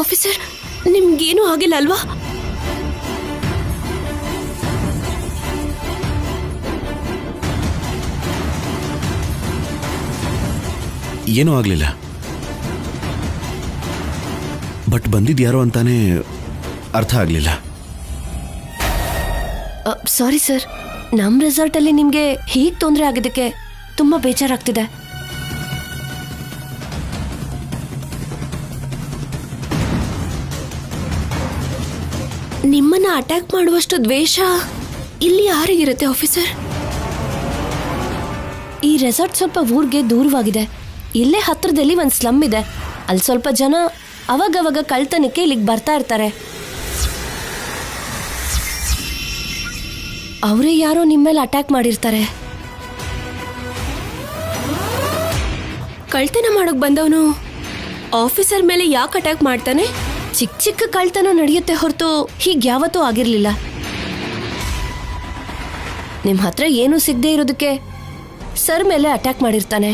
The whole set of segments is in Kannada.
ಆಫೀಸರ್, ನಿಮ್ಗೇನು ಆಗಿಲ್ಲ ಅಲ್ವಾ? ಏನೂ ಆಗ್ಲಿಲ್ಲ. ಬಟ್ ಬಂದಿದ್ಯಾರೋ ಅಂತಾನೆ ಅರ್ಥ ಆಗ್ಲಿಲ್ಲ. ಸಾರಿ ಸರ್, ನಮ್ಮ ರೆಸಾರ್ಟ್ ಅಲ್ಲಿ ನಿಮ್ಗೆ ಹೀಗೆ ತೊಂದರೆ ಆಗಿದ್ದಕ್ಕೆ ತುಂಬಾ ಬೇಜಾರಾಗ್ತಿದೆ. ನಿಮ್ಮನ್ನ ಅಟ್ಯಾಕ್ ಮಾಡುವಷ್ಟು ದ್ವೇಷ ಇಲ್ಲಿ ಯಾರಿಗಿರುತ್ತೆ ಆಫೀಸರ್? ಈ ರೆಸಾರ್ಟ್ ಸ್ವಲ್ಪ ಊರಿಗೆ ದೂರವಾಗಿದೆ. ಇಲ್ಲೇ ಹತ್ರದಲ್ಲಿ ಒಂದು ಸ್ಲಮ್ ಇದೆ. ಅಲ್ಲಿ ಸ್ವಲ್ಪ ಜನ ಅವಾಗವಾಗ ಕಳ್ತನಕ್ಕೆ ಇಲ್ಲಿಗೆ ಬರ್ತಾ ಇರ್ತಾರೆ. ಅವರೇ ಯಾರೋ ನಿಮ್ಮ ಮೇಲೆ ಅಟ್ಯಾಕ್ ಮಾಡಿರ್ತಾರೆ. ಕಳ್ತನ ಮಾಡೋಕ್ ಬಂದವನು ಆಫೀಸರ್ ಮೇಲೆ ಯಾಕೆ ಅಟ್ಯಾಕ್ ಮಾಡ್ತಾನೆ? ಚಿಕ್ಕ ಚಿಕ್ಕ ಕಳ್ತನ ನಡೆಯುತ್ತೆ ಹೊರತು ಹೀಗೆ ಯಾವತ್ತೂ ಆಗಿರ್ಲಿಲ್ಲ. ನಿಮ್ ಹತ್ರ ಏನೂ ಸಿಗದೆ ಇರೋದಕ್ಕೆ ಸರ್ ಮೇಲೆ ಅಟ್ಯಾಕ್ ಮಾಡಿರ್ತಾನೆ.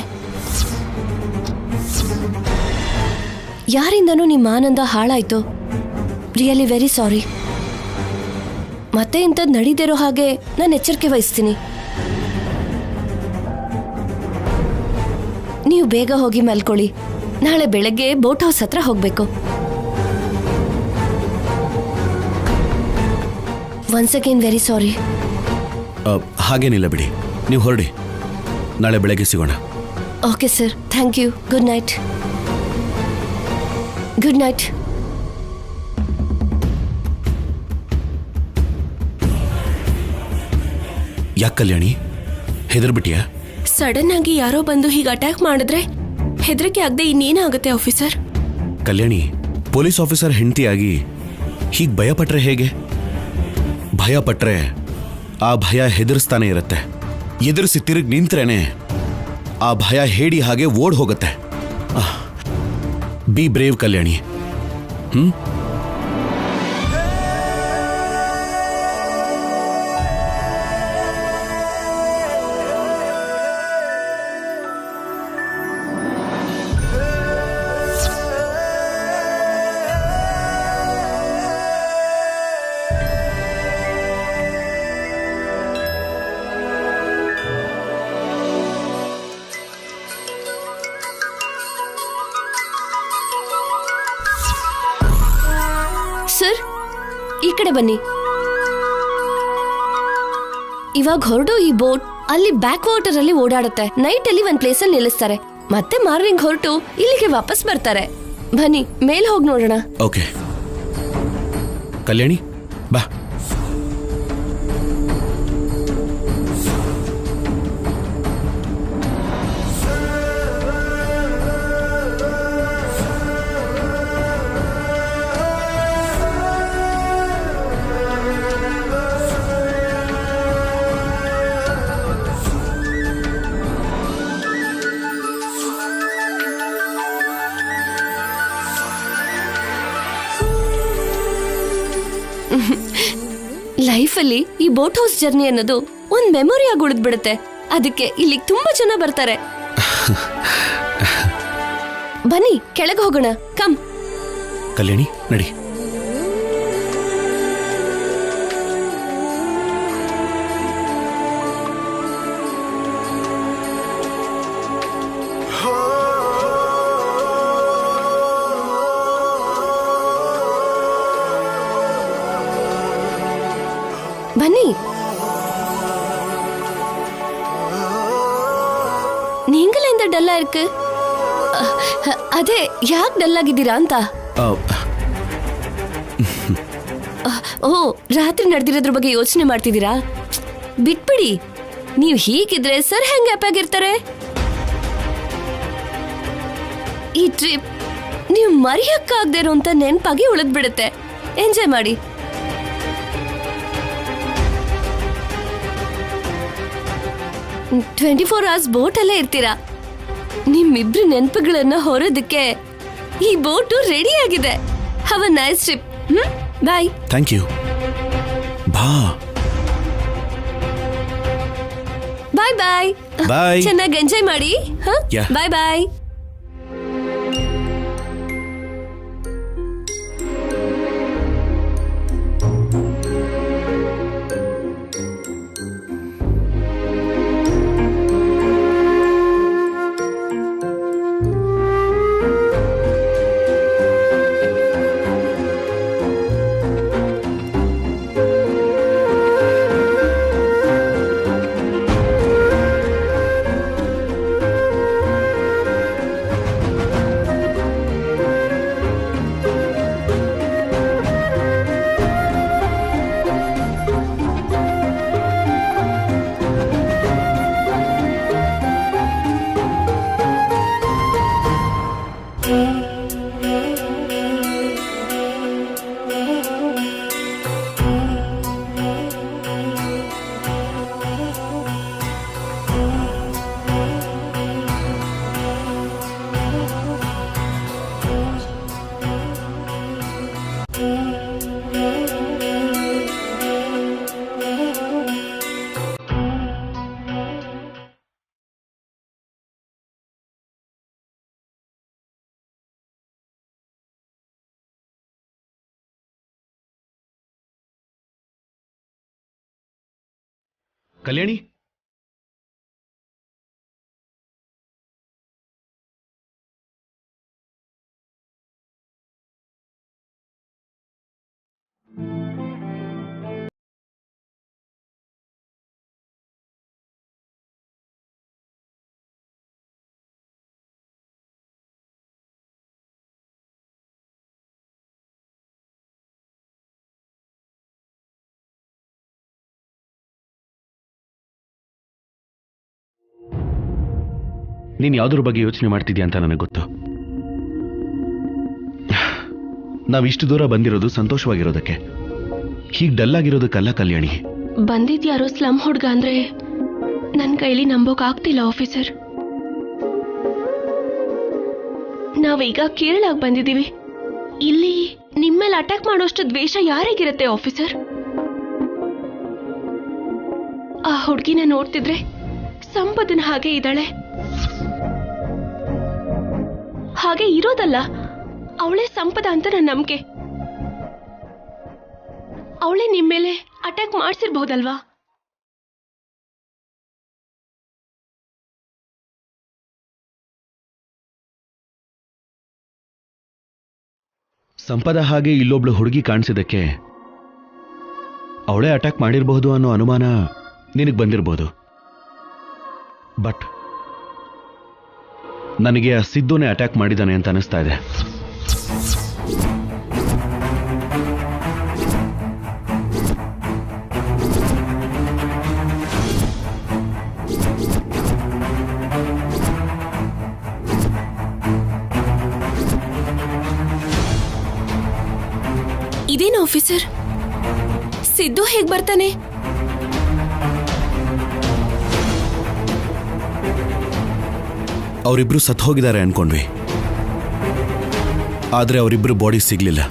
ಯಾರಿಂದನೂ ನಿಮ್ಮ ಆನಂದ ಹಾಳಾಯ್ತು. Really very sorry. ಮತ್ತೆ ಇಂಥದ್ದು ನಡೀದಿರೋ ಹಾಗೆ ನಾನು ಎಚ್ಚರಿಕೆ ವಹಿಸ್ತೀನಿ. ನೀವು ಬೇಗ ಹೋಗಿ ಮಲ್ಕೊಳ್ಳಿ. ನಾಳೆ ಬೆಳಗ್ಗೆ ಬೋಟ್ ಹೌಸ್ ಹತ್ರ ಹೋಗ್ಬೇಕು. Once again very sorry. ಹಾಗೇನಿಲ್ಲ ಬಿಡಿ, ನೀವು ಹೊರಡಿ. ನಾಳೆ ಬೆಳಗ್ಗೆ ಸಿಗೋಣ. Okay sir, thank you. Good night. Good night. ಯಾಕೆ ಕಲ್ಯಾಣಿ, ಹೆದರ್ಬಿಟ್ಟಿಯಾ? ಸಡನ್ ಆಗಿ ಯಾರೋ ಬಂದು ಹೀಗೆ ಅಟ್ಯಾಕ್ ಮಾಡಿದ್ರೆ ಹೆದರಿಕೆ ಆಗದೆ ಇನ್ನೇನಾಗುತ್ತೆ ಆಫೀಸರ್? ಕಲ್ಯಾಣಿ, ಪೊಲೀಸ್ ಆಫೀಸರ್ ಹೆಂಡತಿಯಾಗಿ ಹೀಗೆ ಭಯಪಟ್ರೆ ಹೇಗೆ? ಭಯಪಟ್ರೆ ಆ ಭಯ ಹೆದರ್ಸ್ತಾನೆ ಇರುತ್ತೆ. ಎದುರಿಸಿ ತಿರುಗಿ ನಿಂತ್ರೇನೆ ಆ ಭಯ ಹೇಡಿ ಹಾಗೆ ಓಡ್ ಹೋಗುತ್ತೆ. Be brave Kalyani. ಸರ್, ಈ ಕಡೆ ಬನ್ನಿ. ಇವಾಗ ಹೊರಡು ಈ ಬೋಟ್ ಅಲ್ಲಿ ಬ್ಯಾಕ್ ವಾಟರ್ ಅಲ್ಲಿ ಓಡಾಡುತ್ತೆ. ನೈಟ್ ಅಲ್ಲಿ ಒಂದ್ ಪ್ಲೇಸ್ ಅಲ್ಲಿ ನಿಲ್ಲಿಸ್ತಾರೆ. ಮತ್ತೆ ಮಾರ್ನಿಂಗ್ ಹೊರಟು ಇಲ್ಲಿಗೆ ವಾಪಸ್ ಬರ್ತಾರೆ. ಬನ್ನಿ ಮೇಲ್ ಹೋಗಿ ನೋಡೋಣ. ಓಕೆ ಕಲ್ಯಾಣಿ, ಬಾ. ಲೈಫಲ್ಲಿ ಈ ಬೋಟ್ ಹೌಸ್ ಜರ್ನಿ ಅನ್ನೋದು ಒಂದ್ ಮೆಮೊರಿ ಆಗಿ ಉಳಿದ್ಬಿಡುತ್ತೆ. ಅದಕ್ಕೆ ಇಲ್ಲಿ ತುಂಬಾ ಜನ ಬರ್ತಾರೆ. ಬನ್ನಿ ಕೆಳಗೆ ಹೋಗೋಣ. ಕಮ್ ಕಲ್ಯಾಣಿ, ನಡಿ. ಬನ್ನಿ. நீங்களே இந்த டல்லா இருக்கு? ಅದೇ ಯಾಕೆ ಡಲ್ ಆಗಿದ್ದೀರಾ ಅಂತ. ಓ, ರಾತ್ರಿ ನಡೆದಿರೋದ್ರ ಬಗ್ಗೆ ಯೋಚನೆ ಮಾಡ್ತಿದ್ದೀರಾ? ಬಿಟ್ಬಿಡಿ. ನೀವು ಹೀಗಿದ್ರೆ ಸರ್ ಹೆಂಗೆ ಹ್ಯಾಪಿ ಆಗಿರ್ತಾರೆ? ಈ ಟ್ರಿಪ್ ನೀವು ಮರೆಯಕ್ಕಾಗದೇ ಇರೋಂಥ ನೆನಪಾಗಿ ಉಳಿದ್ಬಿಡುತ್ತೆ. ಎಂಜಾಯ್ ಮಾಡಿ. ಟ್ವೆಂಟಿ 24 hours ಬೋಟ್ ಅಲ್ಲೇ ಇರ್ತೀರಾ. ನಿಮ್ಮಿಬ್ರು ನೆನಪುಗಳನ್ನ ಹೊರೋದಕ್ಕೆ ಈ ಬೋಟು ರೆಡಿ ಆಗಿದೆ. Have a nice trip. Bye. Thank you. ಬಾ. ಬಾಯ್ ಬಾಯ್. ಬಾಯ್. ಚೆನ್ನಾಗಿ ಎಂಜಾಯ್ ಮಾಡಿ. ಬಾಯ್ ಬಾಯ್. ಕಲ್ಯಾಣಿ, ನೀನ್ ಯಾವ್ದ್ರ ಬಗ್ಗೆ ಯೋಚನೆ ಮಾಡ್ತಿದ್ಯಾ ಅಂತ ನನಗೆ ಗೊತ್ತು. ನಾವಿಷ್ಟು ದೂರ ಬಂದಿರೋದು ಸಂತೋಷವಾಗಿರೋದಕ್ಕೆ, ಹೀಗ್ ಡಲ್ ಆಗಿರೋದಕ್ಕಲ್ಲ ಕಲ್ಯಾಣಿ. ಬಂದಿದ್ಯಾರೋ ಸ್ಲಮ್ ಹುಡ್ಗ ಅಂದ್ರೆ ನನ್ ಕೈಲಿ ನಂಬೋಕ್ ಆಗ್ತಿಲ್ಲ ಆಫೀಸರ್. ನಾವೀಗ ಕೇರಳಾಗ್ ಬಂದಿದೀವಿ. ಇಲ್ಲಿ ನಿಮ್ಮೇಲೆ ಅಟ್ಯಾಕ್ ಮಾಡೋಷ್ಟು ದ್ವೇಷ ಯಾರಿಗಿರುತ್ತೆ ಆಫೀಸರ್? ಆ ಹುಡ್ಗಿನ ನೋಡ್ತಿದ್ರೆ ಸಂಪದನ ಹಾಗೆ ಇದ್ದಾಳೆ. ಹಾಗೆ ಇರೋದಲ್ಲ, ಅವಳೇ ಸಂಪದ ಅಂತ ನನ್ನ ನಂಬಿಕೆ. ಅವಳೇ ನಿಮ್ಮ ಮೇಲೆ ಅಟ್ಯಾಕ್ ಮಾಡಿಸಿರ್ಬಹುದಲ್ವಾ? ಸಂಪದ ಹಾಗೆ ಇಲ್ಲೊಬ್ಳು ಹುಡುಗಿ ಕಾಣಿಸಿದಕ್ಕೆ ಅವಳೇ ಅಟ್ಯಾಕ್ ಮಾಡಿರಬಹುದು ಅನ್ನೋ ಅನುಮಾನ ನಿನಗೆ ಬಂದಿರಬಹುದು. ಬಟ್ ನನಗೆ ಆ ಸಿದ್ದುನೇ ಅಟ್ಯಾಕ್ ಮಾಡಿದಾನೆ ಅಂತ ಅನಿಸ್ತಾ ಇದೆ. ಇದೇನು ಆಫೀಸರ್, ಸಿದ್ದು ಹೇಗ್ ಬರ್ತಾನೆ? ಅವರಿಬ್ರು ಸತ್ತು ಹೋಗಿದ್ದಾರೆ ಅನ್ಕೊಂಡ್ವಿ, ಆದ್ರೆ ಅವರಿಬ್ರು ಬಾಡಿ ಸಿಗ್ಲಿಲ್ಲ.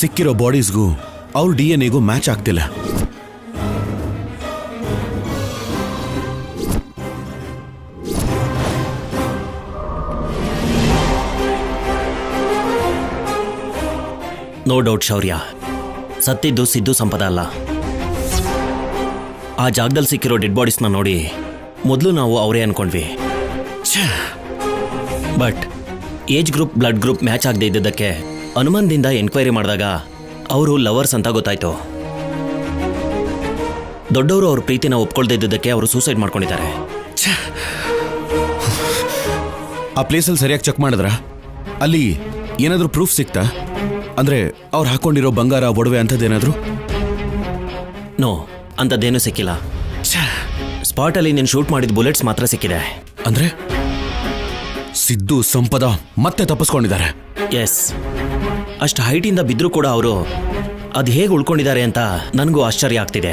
ಸಿಕ್ಕಿರೋ ಬಾಡೀಸ್ಗೂ ಅವ್ರ DNA ಮ್ಯಾಚ್ ಆಗ್ತಿಲ್ಲ. ನೋ ಡೌಟ್ ಶೌರ್ಯ, ಸತ್ತಿದ್ದು ಸಿದ್ದು ಸಂಪದ ಅಲ್ಲ. ಆ ಜಾಗದಲ್ಲಿ ಸಿಕ್ಕಿರೋ ಡೆಡ್ ಬಾಡೀಸ್ನ ನೋಡಿ ಮೊದಲು ನಾವು ಅವರೇ ಅನ್ಕೊಂಡ್ವಿ. But age group blood group match ಆಗದೆ ಇದ್ದದ್ದಕ್ಕೆ ಅನುಮಾನದಿಂದ ಎನ್ಕ್ವೈರಿ ಮಾಡಿದಾಗ ಅವರು ಲವರ್ಸ್ ಅಂತ ಗೊತ್ತಾಯ್ತು. ದೊಡ್ಡವರು ಅವ್ರ ಪ್ರೀತಿನ ಒಪ್ಕೊಳ್ದೇ ಇದ್ದದ್ದಕ್ಕೆ ಅವರು ಸೂಸೈಡ್ ಮಾಡ್ಕೊಂಡಿದ್ದಾರೆ. ಆ ಪ್ಲೇಸಲ್ಲಿ ಸರಿಯಾಗಿ ಚೆಕ್ ಮಾಡಿದ್ರ ಅಲ್ಲಿ ಏನಾದರೂ ಪ್ರೂಫ್ ಸಿಕ್ತಾ? ಅಂದ್ರೆ ಅವ್ರು ಹಾಕೊಂಡಿರೋ ಬಂಗಾರ ಒಡವೆ ಅಂಥದ್ದೇನಾದ್ರು? ನೋ, ಅಂಥದ್ದೇನೂ ಸಿಕ್ಕಿಲ್ಲ. ಸ್ಪಾಟಲ್ಲಿ ನೀನು ಶೂಟ್ ಮಾಡಿದ ಬುಲೆಟ್ಸ್ ಮಾತ್ರ ಸಿಕ್ಕಿದೆ. ಅಂದ್ರೆ ಸಿದ್ದು ಸಂಪದ ಮತ್ತೆ ತಪ್ಪಿಸ್ಕೊಂಡಿದ್ದಾರೆ. ಎಸ್, ಅಷ್ಟು ಹೈಟಿಂದ ಬಿದ್ದರೂ ಕೂಡ ಅವರು ಅದು ಹೇಗೆ ಉಳ್ಕೊಂಡಿದ್ದಾರೆ ಅಂತ ನನಗೂ ಆಶ್ಚರ್ಯ ಆಗ್ತಿದೆ.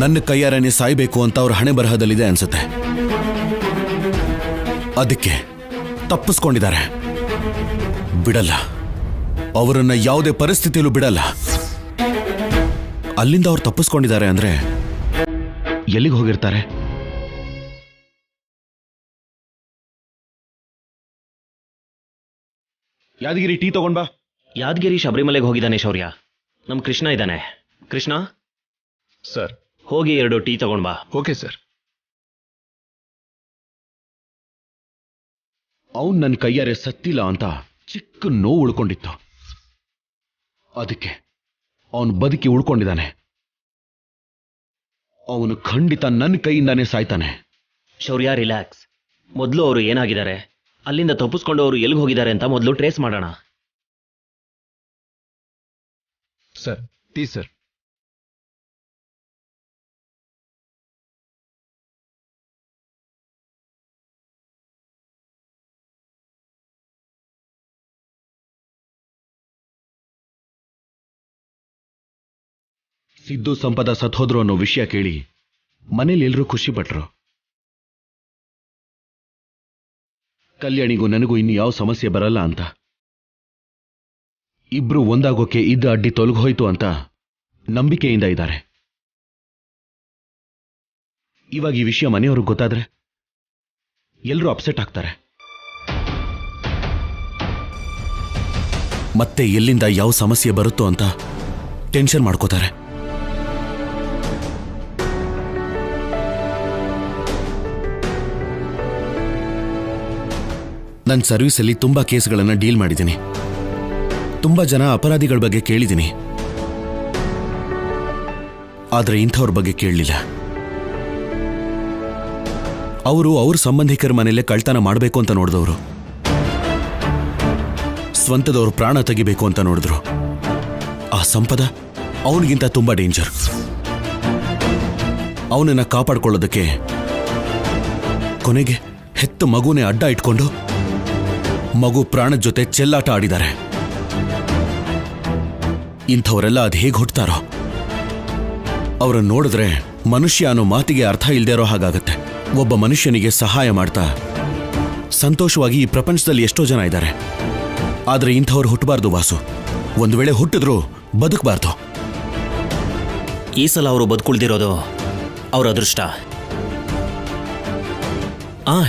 ನನ್ನ ಕೈಯಾರನೇ ಸಾಯ್ಬೇಕು ಅಂತ ಅವ್ರ ಹಣೆ ಬರಹದಲ್ಲಿದೆ ಅನ್ಸುತ್ತೆ. ಅದಕ್ಕೆ ತಪ್ಪಿಸ್ಕೊಂಡಿದ್ದಾರೆ. ಬಿಡಲ್ಲ, ಅವರನ್ನ ಯಾವುದೇ ಪರಿಸ್ಥಿತಿಯಲ್ಲೂ ಬಿಡಲ್ಲ. ಅಲ್ಲಿಂದ ಅವ್ರು ತಪ್ಪಿಸ್ಕೊಂಡಿದ್ದಾರೆ ಅಂದ್ರೆ ಎಲ್ಲಿಗೆ ಹೋಗಿರ್ತಾರೆ? ಯಾದಗಿರಿ ಟೀ ತಗೊಂಡ್ಬಾ. ಯಾದಗಿರಿ ಶಬರಿಮಲೆಗೆ ಹೋಗಿದ್ದಾನೆ ಶೌರ್ಯ. ನಮ್ಮ ಕೃಷ್ಣ ಇದ್ದಾನೆ. ಕೃಷ್ಣ ಸರ್, ಹೋಗಿ 2 ಟೀ ತಗೊಂಡ್ಬಾ. Okay sir. ಅವನ್ ನನ್ನ ಕೈಯಾರೆ ಸತ್ತಿಲ್ಲ ಅಂತ ಚಿಕ್ಕ ನೋವು ಉಳ್ಕೊಂಡಿತ್ತು. ಅದಕ್ಕೆ ಅವನು ಬದುಕಿ ಉಳ್ಕೊಂಡಿದ್ದಾನೆ. ಅವನು ಖಂಡಿತ ನನ್ನ ಕೈಯಿಂದಾನೇ ಸಾಯ್ತಾನೆ. ಶೌರ್ಯ, ರಿಲ್ಯಾಕ್ಸ್. ಮೊದಲು ಅವರು ಏನಾಗಿದ್ದಾರೆ, ಅಲ್ಲಿಂದ ತಪ್ಪಿಸ್ಕೊಂಡು ಅವರು ಎಲ್ಲಿಗೆ ಹೋಗಿದ್ದಾರೆ ಅಂತ ಮೊದಲು ಟ್ರೇಸ್ ಮಾಡೋಣ. Sir, tea sir. Siddu Sampada ಸತ್ತೋದ್ರು ಅನ್ನೋ ವಿಷಯ ಕೇಳಿ ಮನೇಲಿ ಎಲ್ರೂ ಖುಷಿ ಪಟ್ರು. ಕಲ್ಯಾಣಿಗೂ ನನಗೂ ಇನ್ನು ಯಾವ ಸಮಸ್ಯೆ ಬರಲ್ಲ ಅಂತ. ಇಬ್ರು ಒಂದಾಗೋಕೆ ಇದ್ದ ಅಡ್ಡಿ ತೊಲಗೋಯ್ತು ಅಂತ ನಂಬಿಕೆಯಿಂದ ಇದ್ದಾರೆ. ಇವಾಗ ಈ ವಿಷಯ ಮನೆಯವ್ರಿಗೆ ಗೊತ್ತಾದ್ರೆ ಎಲ್ಲರೂ ಅಪ್ಸೆಟ್ ಆಗ್ತಾರೆ. ಮತ್ತೆ ಎಲ್ಲಿಂದ ಯಾವ ಸಮಸ್ಯೆ ಬರುತ್ತೋ ಅಂತ ಟೆನ್ಷನ್ ಮಾಡ್ಕೋತಾರೆ. ನನ್ನ ಸರ್ವಿಸಲ್ಲಿ ತುಂಬಾ ಕೇಸ್ಗಳನ್ನು ಡೀಲ್ ಮಾಡಿದ್ದೀನಿ. ತುಂಬಾ ಜನ ಅಪರಾಧಿಗಳ ಬಗ್ಗೆ ಕೇಳಿದ್ದೀನಿ. ಆದರೆ ಇಂಥವ್ರ ಬಗ್ಗೆ ಕೇಳಲಿಲ್ಲ. ಅವರು ಅವ್ರ ಸಂಬಂಧಿಕರ ಮನೆಯಲ್ಲೇ ಕಳ್ತನ ಮಾಡಬೇಕು ಅಂತ ನೋಡಿದವರು, ಸ್ವಂತದವ್ರು ಪ್ರಾಣ ತೆಗಿಬೇಕು ಅಂತ ನೋಡಿದ್ರು. ಆ ಸಂಪದ ಅವನಿಗಿಂತ ತುಂಬಾ ಡೇಂಜರ್. ಅವನನ್ನ ಕಾಪಾಡ್ಕೊಳ್ಳೋದಕ್ಕೆ ಕೊನೆಗೆ ಹೆತ್ತ ಮಗುನೇ ಅಡ್ಡ ಇಟ್ಕೊಂಡು ಮಗು ಪ್ರಾಣದ ಜೊತೆ ಚೆಲ್ಲಾಟ ಆಡಿದ್ದಾರೆ. ಇಂಥವರೆಲ್ಲ ಅದು ಹೇಗೆ ಹುಟ್ಟುತ್ತಾರೋ? ಅವರನ್ನು ನೋಡಿದ್ರೆ ಮನುಷ್ಯ ಅನ್ನೋ ಮಾತಿಗೆ ಅರ್ಥ ಇಲ್ದೇ ಇರೋ ಹಾಗಾಗತ್ತೆ. ಒಬ್ಬ ಮನುಷ್ಯನಿಗೆ ಸಹಾಯ ಮಾಡ್ತಾ ಸಂತೋಷವಾಗಿ ಈ ಪ್ರಪಂಚದಲ್ಲಿ ಎಷ್ಟೋ ಜನ ಇದ್ದಾರೆ. ಆದರೆ ಇಂಥವ್ರು ಹುಟ್ಟಬಾರ್ದು ವಾಸು. ಒಂದು ವೇಳೆ ಹುಟ್ಟಿದ್ರೂ ಬದುಕಬಾರ್ದು. ಈ ಸಲ ಅವರು ಬದುಕುಳ್ದಿರೋದು ಅವ್ರ ಅದೃಷ್ಟ.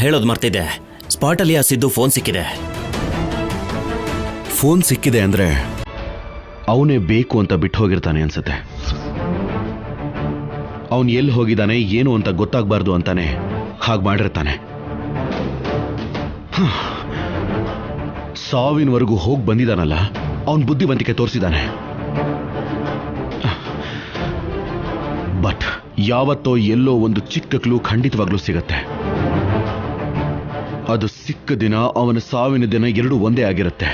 ಹೇಳೋದು ಮರ್ತಿದ್ದೆ, ಸ್ಪಾಟಲ್ಲಿ ಆ ಸಿದ್ದು ಫೋನ್ ಸಿಕ್ಕಿದೆ. ಫೋನ್ ಸಿಕ್ಕಿದೆ ಅಂದ್ರೆ ಅವನೇ ಬೇಕು ಅಂತ ಬಿಟ್ಟು ಹೋಗಿರ್ತಾನೆ ಅನ್ಸುತ್ತೆ. ಅವನು ಎಲ್ಲಿ ಹೋಗಿದ್ದಾನೆ ಏನು ಅಂತ ಗೊತ್ತಾಗಬಾರ್ದು ಅಂತಾನೆ ಹಾಗೆ ಮಾಡಿರ್ತಾನೆ. ಸಾವಿನವರೆಗೂ ಹೋಗಿ ಬಂದಿದ್ದಾನಲ್ಲ, ಅವನ್ ಬುದ್ಧಿವಂತಿಕೆ ತೋರಿಸಿದ್ದಾನೆ. ಬಟ್ ಯಾವತ್ತೋ ಎಲ್ಲೋ ಒಂದು ಚಿಕ್ಕ ಕ್ಲೂ ಖಂಡಿತವಾಗ್ಲೂ ಸಿಗತ್ತೆ. ಅದು ಸಿಕ್ಕ ದಿನ ಅವನ ಸಾವಿನ ದಿನ ಎರಡೂ ಒಂದೇ ಆಗಿರುತ್ತೆ.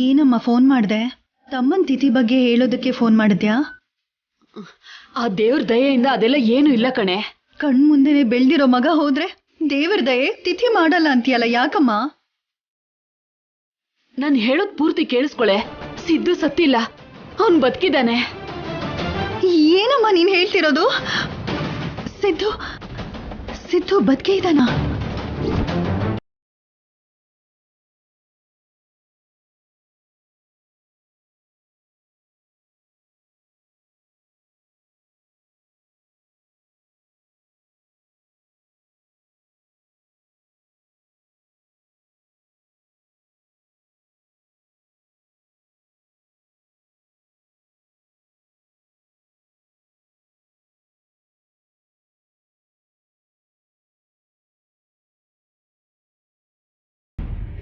ಏನಮ್ಮ ಫೋನ್ ಮಾಡ್ದೆ? ತಮ್ಮನ್ ತಿಥಿ ಬಗ್ಗೆ ಹೇಳೋದಕ್ಕೆ ಫೋನ್ ಮಾಡಿದ್ಯಾ? ಆ ದೇವ್ರ ದಯೆಯಿಂದ ಅದೆಲ್ಲ ಏನು ಇಲ್ಲ ಕಣೆ. ಕಣ್ ಮುಂದೆನೆ ಬೆಳ್ದಿರೋ ಮಗ ಹೋದ್ರೆ ದೇವ್ರ ದಯೆ ತಿಥಿ ಮಾಡಲ್ಲ ಅಂತೀಯಲ್ಲ, ಯಾಕಮ್ಮ? ನಾನು ಹೇಳೋದ್ ಪೂರ್ತಿ ಕೇಳಿಸ್ಕೊಳೆ. ಸಿದ್ದು ಸತ್ತಿಲ್ಲ, ಅವನ್ ಬದುಕಿದಾನೆ. ಏನಮ್ಮ ನೀನ್ ಹೇಳ್ತಿರೋದು? ಸಿದ್ದು ಸಿದ್ದು ಬದುಕೇ ಇದ್ದಾನ?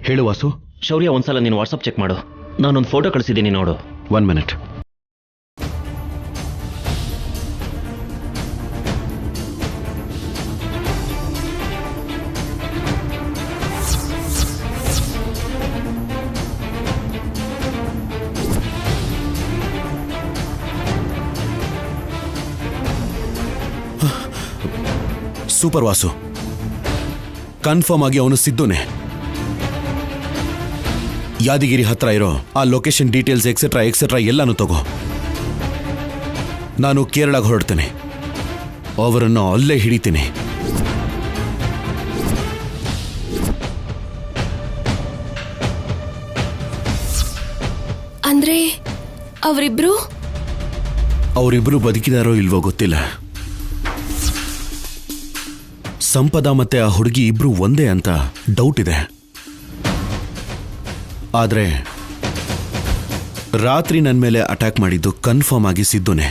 ಹೇಳು ವಾಸು. ಶೌರ್ಯ, ಒಂದ್ಸಲ ನೀನು ವಾಟ್ಸಪ್ ಚೆಕ್ ಮಾಡು. ನಾನೊಂದು ಫೋಟೋ ಕಳಿಸಿದ್ದೀನಿ, ನೋಡು. 1 minute. ಸೂಪರ್ ವಾಸು, ಕನ್ಫರ್ಮ್ ಆಗಿ ಅವನು ಸಿದ್ದುನೇ. ಯಾದಗಿರಿ ಹತ್ರ ಇರೋ ಆ ಲೊಕೇಶನ್ ಡೀಟೇಲ್ಸ್ ಎಕ್ಸೆಟ್ರಾ ಎಲ್ಲಾನು ತಗೋ. ನಾನು ಕೇರಳಕ್ಕೆ ಹೊರಡ್ತೇನೆ, ಅವರನ್ನು ಅಲ್ಲೇ ಹಿಡಿತೀನಿ. ಅಂದ್ರೆ ಅವರಿಬ್ರು ಬದುಕಿದಾರೋ ಇಲ್ವೋ ಗೊತ್ತಿಲ್ಲ. ಸಂಪದ ಮತ್ತೆ ಆ ಹುಡುಗಿ ಇಬ್ರು ಒಂದೇ ಅಂತ ಡೌಟ್ ಇದೆ. ಆದ್ರೆ ರಾತ್ರಿ ನನ್ನ ಮೇಲೆ ಅಟ್ಯಾಕ್ ಮಾಡಿದ್ದು ಕನ್ಫರ್ಮ್ ಆಗಿ ಸಿದ್ದುನೇ.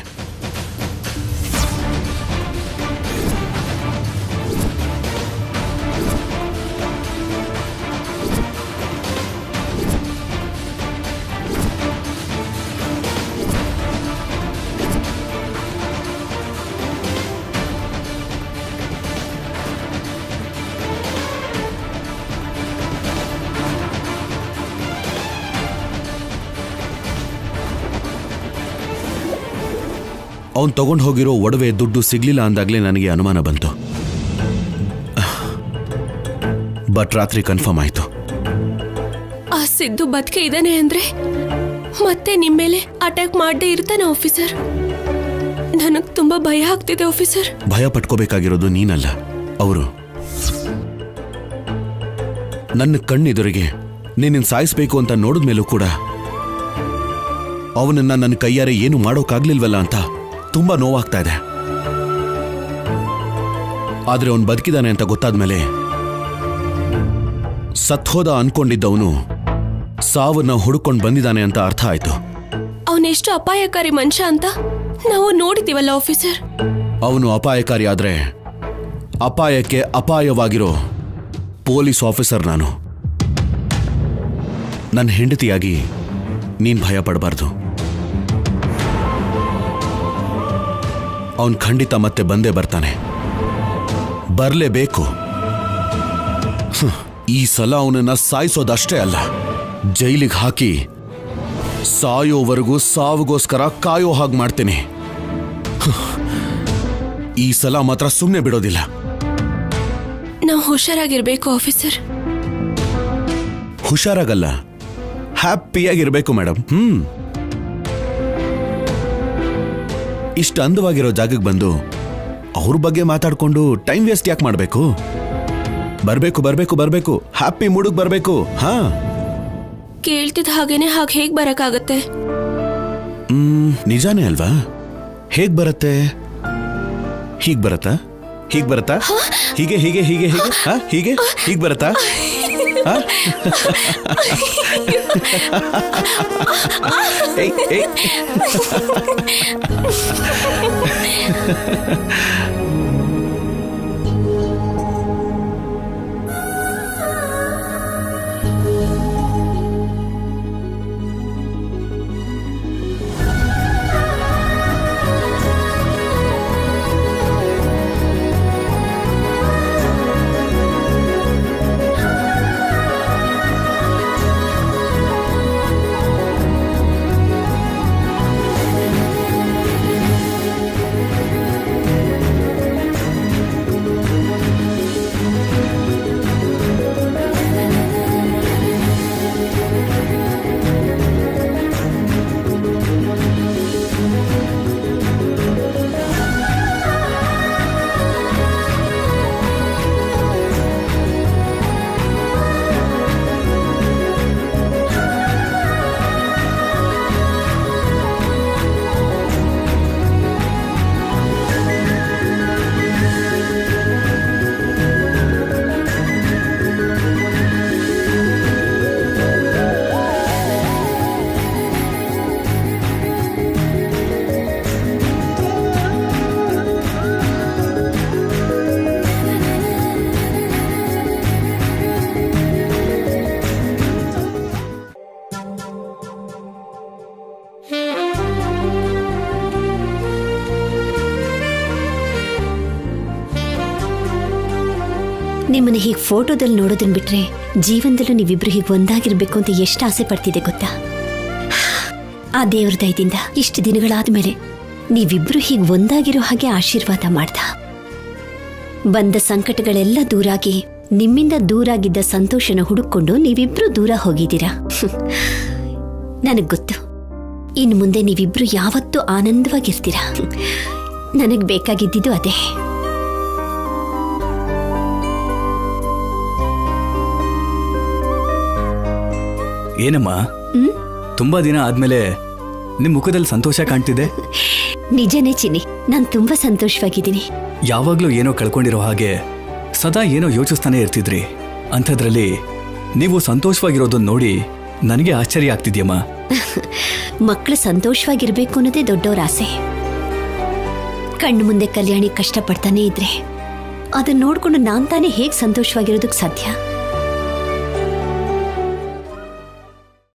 ಅವನು ತಗೊಂಡು ಹೋಗಿರೋ ಒಡವೆ ದುಡ್ಡು ಸಿಗ್ಲಿಲ್ಲ ಅಂದಾಗಲೇ ನನಗೆ ಅನುಮಾನ ಬಂತು. ಬಟ್ ರಾತ್ರಿ ಕನ್ಫರ್ಮ್ ಆಯ್ತು. ಆ ಸಿದ್ದು ಬದುಕೆ ಇದ್ದಾನೆ ಅಂದ್ರೆ ಮತ್ತೆ ನಿಮ್ಮ ಮೇಲೆ ಅಟ್ಯಾಕ್ ಮಾಡದೆ ಇರ್ತಾನೆ ಆಫೀಸರ್. ನನಗ್ ತುಂಬಾ ಭಯ ಆಗ್ತಿದೆ ಆಫೀಸರ್. ಭಯ ಪಟ್ಕೋಬೇಕಾಗಿರೋದು ನೀನಲ್ಲ, ಅವರು. ನನ್ನ ಕಣ್ಣೆದುರಿಗೆ ನೀನಿನ್ ಸಾಯಿಸ್ಬೇಕು ಅಂತ ನೋಡಿದ್ಮೇಲೂ ಕೂಡ ಅವನನ್ನ ನನ್ನ ಕೈಯಾರೆ ಏನು ಮಾಡೋಕ್ಕಾಗ್ಲಿಲ್ವಲ್ಲ ಅಂತ ತುಂಬಾ ನೋವಾಗ್ತಾ ಇದೆ. ಆದ್ರೆ ಅವನು ಬದುಕಿದಾನೆ ಅಂತ ಗೊತ್ತಾದ್ಮೇಲೆ ಸತ್ಹೋದ ಅನ್ಕೊಂಡಿದ್ದವನು ಸಾವನ್ನ ಹುಡುಕೊಂಡು ಬಂದಿದ್ದಾನೆ ಅಂತ ಅರ್ಥ ಆಯ್ತು. ಅವನೆಷ್ಟು ಅಪಾಯಕಾರಿ ಮನುಷ್ಯ ಅಂತ ನಾವು ನೋಡಿದೀವಲ್ಲ ಆಫೀಸರ್. ಅವನು ಅಪಾಯಕಾರಿ ಆದ್ರೆ ಅಪಾಯಕ್ಕೆ ಅಪಾಯವಾಗಿರೋ ಪೊಲೀಸ್ ಆಫೀಸರ್ ನಾನು. ನನ್ನ ಹೆಂಡತಿಯಾಗಿ ನೀನ್ ಭಯ ಪಡಬಾರ್ದು. ಅವನ್ ಖಂಡಿತ ಮತ್ತೆ ಬಂದೇ ಬರ್ತಾನೆ, ಬರ್ಲೇಬೇಕು. ಈ ಸಲ ಅವನನ್ನ ಸಾಯಿಸೋದಷ್ಟೇ ಅಲ್ಲ, ಜೈಲಿಗೆ ಹಾಕಿ ಸಾಯೋವರೆಗೂ ಸಾವಿಗೋಸ್ಕರ ಕಾಯೋ ಹಾಗೆ ಮಾಡ್ತೀನಿ. ಈ ಸಲ ಮಾತ್ರ ಸುಮ್ಮನೆ ಬಿಡೋದಿಲ್ಲ. ನಾವು ಹುಷಾರಾಗಿರ್ಬೇಕು ಆಫೀಸರ್. ಹುಷಾರಾಗಲ್ಲ, ಹ್ಯಾಪಿಯಾಗಿರ್ಬೇಕು ಮೇಡಮ್. ಇಷ್ಟು ಅಂದವಾಗಿರೋ ಜಾಗಕ್ಕೆ ಬಂದು ಅವ್ರ ಬಗ್ಗೆ ಮಾತಾಡ್ಕೊಂಡು ಟೈಮ್ ವೇಸ್ಟ್ ಯಾಕೆ ಮಾಡಬೇಕು? ಬರ್ಬೇಕು ಬರ್ಬೇಕು ಬರ್ಬೇಕು, ಹ್ಯಾಪಿ ಮೂಡಿಗೆ ಬರ್ಬೇಕು. ಹಾ, ಕೇಳ್ತಿದ್ದ ಹಾಗೇನೆ ಹಾಗೆ ಹೇಗ್ ಬರಕ್ಕಾಗತ್ತೆ? ನಿಜಾನೇ ಅಲ್ವಾ? ಹೇಗ್ ಬರತ್ತೆ? ಹೀಗ್ ಬರತ್ತಾ? ಹೀಗ್ ಬರತ್ತಾ? ಹೀಗೆ ಹೀಗೆ ಹೀಗೆ ಹೀಗೆ ಹೀಗೆ ಹೀಗ್ ಬರತ್ತಾ? ನಿಮ್ಮನ್ನ ಹೀಗೆ ಫೋಟೋದಲ್ಲಿ ನೋಡೋದನ್ನ ಬಿಟ್ರೆ ಜೀವನದಲ್ಲೂ ನೀವಿಬ್ರು ಹೀಗೆ ಒಂದಾಗಿರ್ಬೇಕು ಅಂತ ಎಷ್ಟು ಆಸೆ ಪಡ್ತಿದೆ ಗೊತ್ತಾ? ಆ ದೇವ್ರ ದಯದಿಂದ ಇಷ್ಟು ದಿನಗಳಾದ್ಮೇಲೆ ನೀವಿಬ್ರು ಹೀಗೆ ಒಂದಾಗಿರೋ ಹಾಗೆ ಆಶೀರ್ವಾದ ಮಾಡ್ದ. ಬಂದ ಸಂಕಟಗಳೆಲ್ಲ ದೂರಾಗಿ ನಿಮ್ಮಿಂದ ದೂರಾಗಿದ್ದ ಸಂತೋಷನ ಹುಡುಕೊಂಡು ನೀವಿಬ್ರು ದೂರ ಹೋಗಿದ್ದೀರಾ. ನನಗ್ ಗೊತ್ತು, ಇನ್ನು ಮುಂದೆ ನೀವಿಬ್ರು ಯಾವತ್ತೂ ಆನಂದವಾಗಿರ್ತೀರಾ. ನನಗ್ ಬೇಕಾಗಿದ್ದಿದ್ದು ಅದೇ. ಏನಮ್ಮ, ತುಂಬಾ ದಿನ ಆದ್ಮೇಲೆ ನಿಮ್ ಮುಖದಲ್ಲಿ ಸಂತೋಷ ಕಾಣ್ತಿದೆ. ನಿಜನೇ ಚಿನ್ನಿ, ನಾನು ತುಂಬಾ ಸಂತೋಷವಾಗಿದ್ದೀನಿ. ಯಾವಾಗ್ಲೂ ಏನೋ ಕಳ್ಕೊಂಡಿರೋ ಹಾಗೆ ಸದಾ ಏನೋ ಯೋಚಿಸ್ತಾನೆ ಇರ್ತಿದ್ರಿ. ಅಂಥದ್ರಲ್ಲಿ ನೀವು ಸಂತೋಷವಾಗಿರೋದನ್ನ ನೋಡಿ ನನಗೆ ಆಶ್ಚರ್ಯ ಆಗ್ತಿದ್ಯಮ್ಮ. ಮಕ್ಕಳು ಸಂತೋಷವಾಗಿರ್ಬೇಕು ಅನ್ನೋದೇ ದೊಡ್ಡವರ ಆಸೆ. ಕಣ್ಣು ಮುಂದೆ ಕಲ್ಯಾಣಿ ಕಷ್ಟಪಡ್ತಾನೆ ಇದ್ರೆ ಅದನ್ನ ನೋಡ್ಕೊಂಡು ನಾನ್ ತಾನೇ ಹೇಗೆ ಸಂತೋಷವಾಗಿರೋದಕ್ಕೆ ಸಾಧ್ಯ?